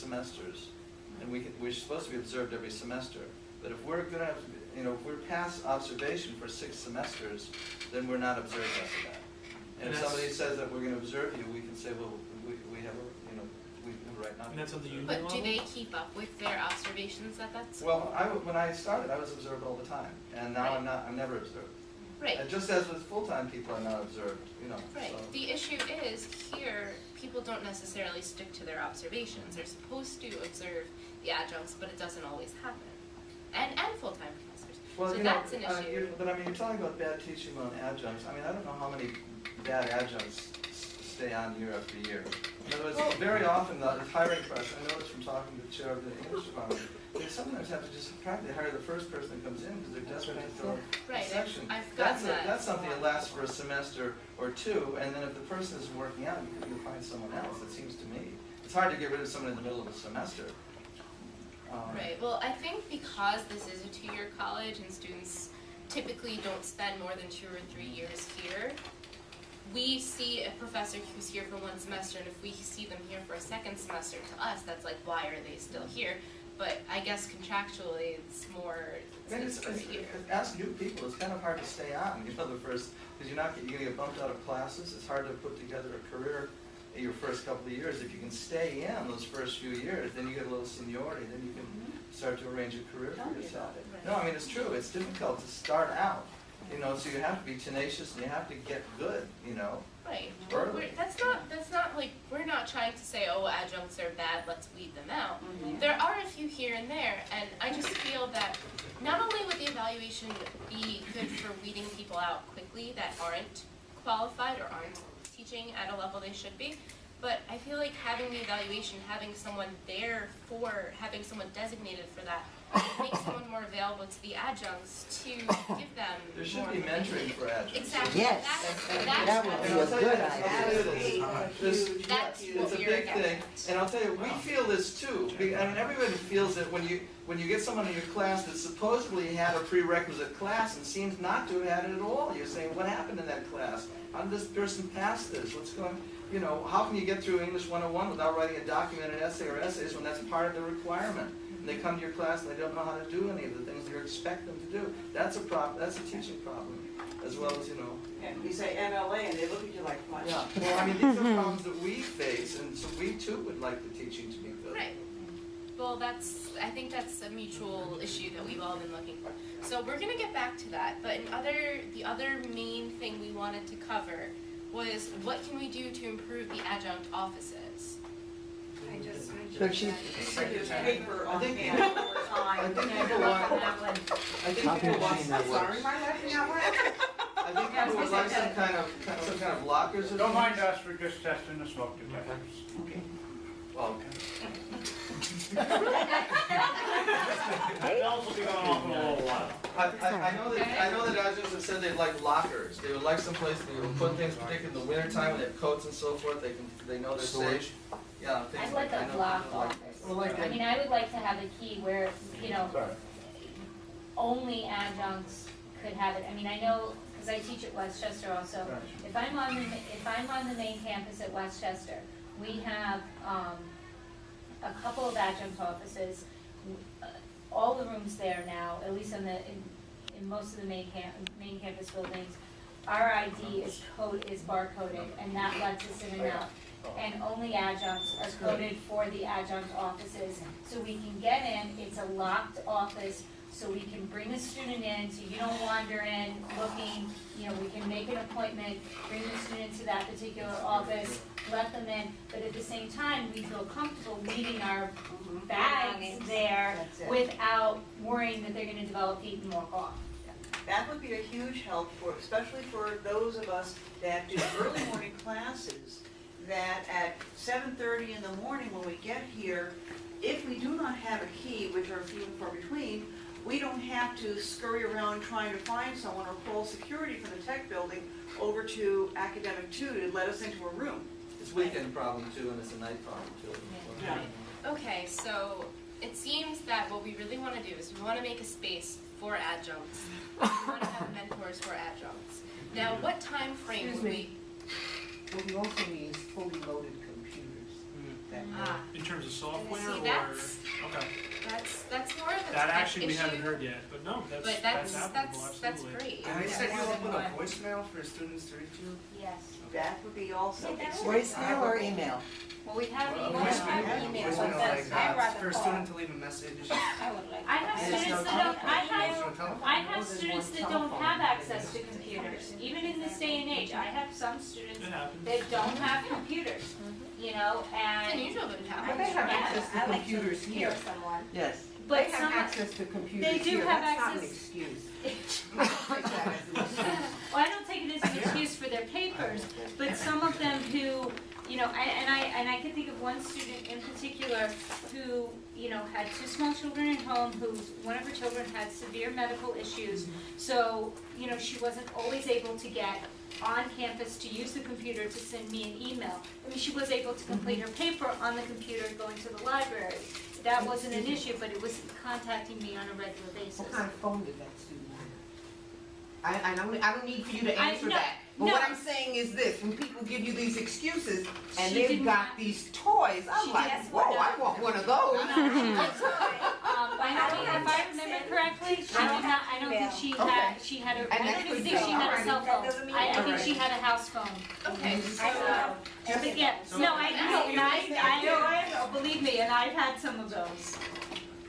semesters, and we're supposed to be observed every semester. But if we're going to have, if we're past observation for 6 semesters, then we're not observed after that. And if somebody says that we're going to observe you, we can say, well, we have a, we have a right not to. And that's on the union But level? do they keep up with their observations at that school? Well, when I started, I was observed all the time, and now Right. I'm not. I'm never observed. Right. And just as with full-time people are not observed, Right. So. The issue is here, people don't necessarily stick to their observations. They're supposed to observe the adjuncts, but it doesn't always happen. And full-time professors. Well, so that's an issue. But I mean, you're talking about bad teaching on adjuncts. I mean, I don't know how many bad adjuncts stay on year after year. In other words, very often the hiring process, I know this from talking to the chair of the English department, they sometimes have to just practically hire the first person that comes in because they're desperate to fill a section. I've got that. That's something that lasts for a semester or 2, and then if the person isn't working out, you find someone else, it seems to me. It's hard to get rid of someone in the middle of a semester. Right. Well, I think because this is a 2-year college and students typically don't spend more than 2 or 3 years here, we see a professor who's here for 1 semester, and if we see them here for a 2nd semester, to us, that's like, why are they still here? But I guess contractually, it's more. Ask new people. It's kind of hard to stay on. The first, because you're going to get bumped out of classes. It's hard to put together a career in your first couple of years. If you can stay in those first few years, then you get a little seniority. Then you can start to arrange a career for yourself. No, I mean it's true. It's difficult to start out. So you have to be tenacious and you have to get good. Right. Well, that's not like, we're not trying to say, oh, adjuncts are bad, let's weed them out. There are a few here and there, and I just feel that not only would the evaluation be good for weeding people out quickly that aren't qualified or aren't teaching at a level they should be, but I feel like having the evaluation, having someone having someone designated for that, makes someone more available to the adjuncts to give them. There should be mentoring for adjuncts. Exactly. Yes. That would be a good idea. That's It's a big thing, and I'll tell you, we feel this too. I mean, everybody feels it when you get someone in your class that supposedly had a prerequisite class and seems not to have had it at all. You're saying, what happened in that class? How did this person pass this? What's going? How can you get through English 101 without writing a documented essay or essays when that's part of the requirement? And they come to your class and they don't know how to do any of the things you expect them to do. That's a problem. That's a teaching problem, as well as And you say MLA and they look at you like, what? Yeah. Well, I mean, these are problems that we face, and so we too would like the teaching to be good. Right. Well, I think that's a mutual issue that we've all been looking for. So we're going to get back to that, but the other main thing we wanted to cover was what can we do to improve the adjunct offices? I just So she- There's paper on think hand all the time. I think people want. Sorry, am I laughing out loud? I think people would like some kind of lockers. Don't mind us, we're just testing the smoke detectors. Okay. Well, Bells will be going off in a little while. I know that adjuncts have said they'd like lockers. They would like some place they would put things, particularly in the wintertime when they have coats and so forth. They know they're safe. Yeah. I'd like a block office. I mean, I would like to have a key where, only adjuncts could have it. I mean, I know, because I teach at Westchester also. If I'm on the main campus at Westchester, we have a couple of adjunct offices. All the rooms there now, at least in most of the main campus buildings, our ID is barcoded, and that lets us in and out. And only adjuncts are coded for the adjunct offices, so we can get in. It's a locked office, so we can bring a student in, so you don't wander in looking. We can make an appointment, bring the student to that particular office, let them in, but at the same time, we feel comfortable leaving our bags there without worrying that they're going to develop feet and walk off. That would be a huge help especially for those of us that do early morning classes, that at 7:30 in the morning when we get here, if we do not have a key, which are few and far between, we don't have to scurry around trying to find someone or call security from the tech building over to academic 2 to let us into a room. It's a weekend problem too, and it's a night problem too. Yeah. Okay, so it seems that what we really want to do is we want to make a space for adjuncts. We want to have mentors for adjuncts. Now, what time frame would we? What we also need is fully loaded computers. In terms of software Okay. that's more of a That tech actually we issue, haven't heard yet, but no, but that's applicable, that's absolutely. great. Can they set you up with a voicemail for students to reach you? Yes. That would be also. Voicemail or email? Well, we have Well, a email. voicemail, like, for a student to leave a message. I have students that don't, I have students that don't have access to computers. Even in this day and age, I have some students It happens. that don't have computers, you know, It's and, unusual, but it But happens. they have access to computers here. Yes. but They have some, access to computers They do here. have That's not an access- excuse. Take that as an excuse. well, I don't take it as an excuse for their papers, but some of them who, you know, and I can think of one student in particular who, you know, had two small children at home, one of her children had severe medical issues. So, you know, she wasn't always able to get on campus to use the computer to send me an email. I mean, she was able to complete her paper on the computer going to the library. That wasn't an issue, but it was contacting me on a regular basis. What kind of phone did that student have? I don't need for you to answer no, that. But no. what I'm saying is this, when people give you these excuses and She they've did got not- these toys, I'm She like, did- whoa, I want one of those. If I remember correctly, she did not, I don't think she had, she had a, I And that don't could even think be she had a alright. cell That phone. doesn't mean I think alright. she had a house phone. Okay, so, But yeah, no, I know, and I know, believe me, and I've had some of those.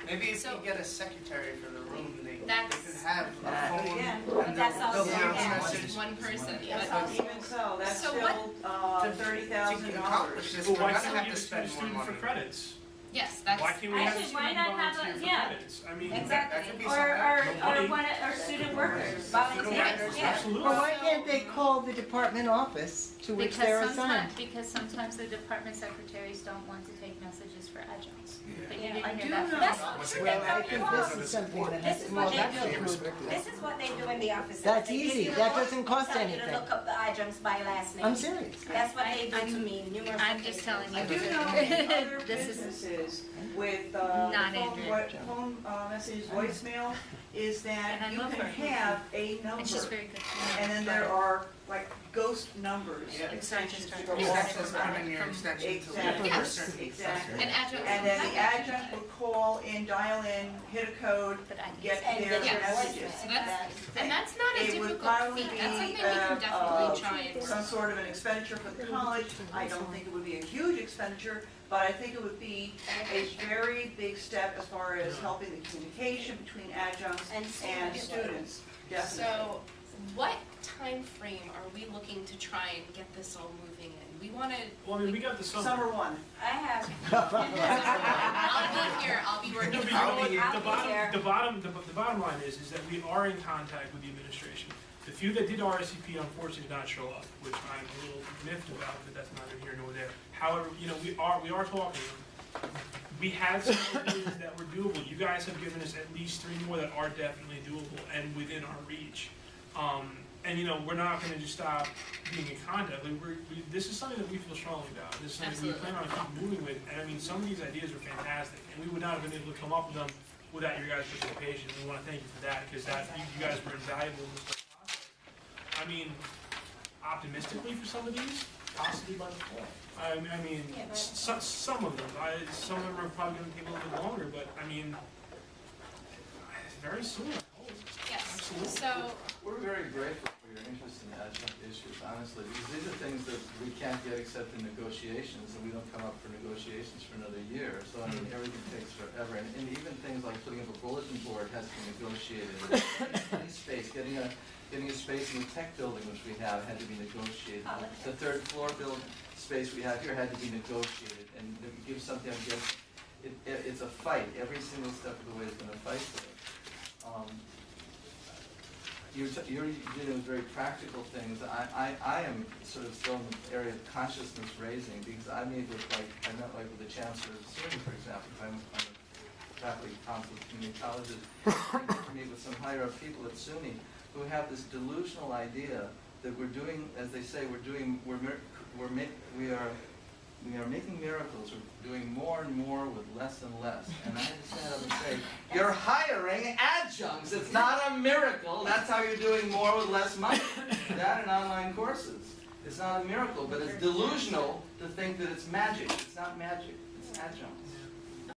Maybe if So- you get a secretary for the room, they could That's- have a phone. Again, and that's they'll also- leave a yeah. message. one person, That's but also- even so, that's So still, To $30,000. accomplish this, Well, we're why gonna can't have we to use a spend more student for money. credits? yes, that's. Why can't we have a Actually, why student not have volunteer a- for yeah. credits? I mean, Exactly. That could be Or student workers. Volunteers, yeah. absolutely. Well, why can't they call the department office to which they're assigned? Because sometimes the department secretaries don't want to take messages for adjuncts. But you I didn't do hear that from know. us. Well, I think this is something that has, This is well, what they that's do. approved. This is what they do in the office. That's They give easy. you a That book, doesn't cost tell you anything. to look up the adjuncts by last name. I'm serious. That's what they do to me numerous I'm just occasions. telling you. I do know in other This is businesses with not the Andrea. phone message voicemail is that And I you love can her. have a number. And she's very good. And then there are like ghost numbers. Yeah. extensions to Sorry, go You off just of put that. in your extension to Exactly. leave a certain. Exactly. An adjunct. And then the adjunct would call in, dial in, hit a code, But I get And their get your messages. voicemail. So that's, That's the thing. and that's not a It would difficult probably feat, that's something be, we can definitely try and some work. sort of an expenditure for the college. I don't think it would be a huge expenditure, but I think it would be a very big step as far as helping the communication between adjuncts And and students, definitely. So, what time frame are we looking to try and get this all moving in? We wanna, Well, I mean, we got the summer. Summer one. I have, I'll be here, I'll be No, working. but you know what? I'll be here. The bottom line is that we are in contact with the administration. The few that did RSVP unfortunately did not show up, which I'm a little miffed about, but that's neither here nor there. However, you know, we are talking to them. We had some ideas that were doable. You guys have given us at least 3 more that are definitely doable and within our reach. And you know, we're not gonna just stop being in contact. Like, this is something that we feel strongly about. This is something we plan on keep moving with. And I mean, some of these ideas are fantastic, and we would not have been able to come up with them without your guys' participation. We wanna thank you for that, because you guys were invaluable in this process. I mean, optimistically for some of these, possibly by the fall. I mean, Yeah, but- some of them, some of them are probably gonna take a little bit longer, but I mean, very soon, I hope. Yes, Absolutely. so, We're very grateful for your interest in adjunct issues, honestly, because these are things that we can't get except in negotiations, and we don't come up for negotiations for another year. So I mean, everything takes forever, and even things like putting up a bulletin board has to be negotiated. Any space, getting a space in the tech building, which we have, had to be negotiated. The 3rd floor space we have here had to be negotiated, and to give something, I guess, it's a fight. Every single step of the way has been a fight for it. You're dealing with very practical things. I am sort of still in the area of consciousness raising, because I met with the chancellor of SUNY, for example, because I'm a faculty council of community colleges. I get to meet with some higher up people at SUNY who have this delusional idea that we're doing, as they say, we are making miracles. We're doing more and more with less and less. And I had to stand up and say, you're hiring adjuncts. It's not a miracle. That's how you're doing more with less money. That and online courses. It's not a miracle, but it's delusional to think that it's magic. It's not magic. It's adjunct.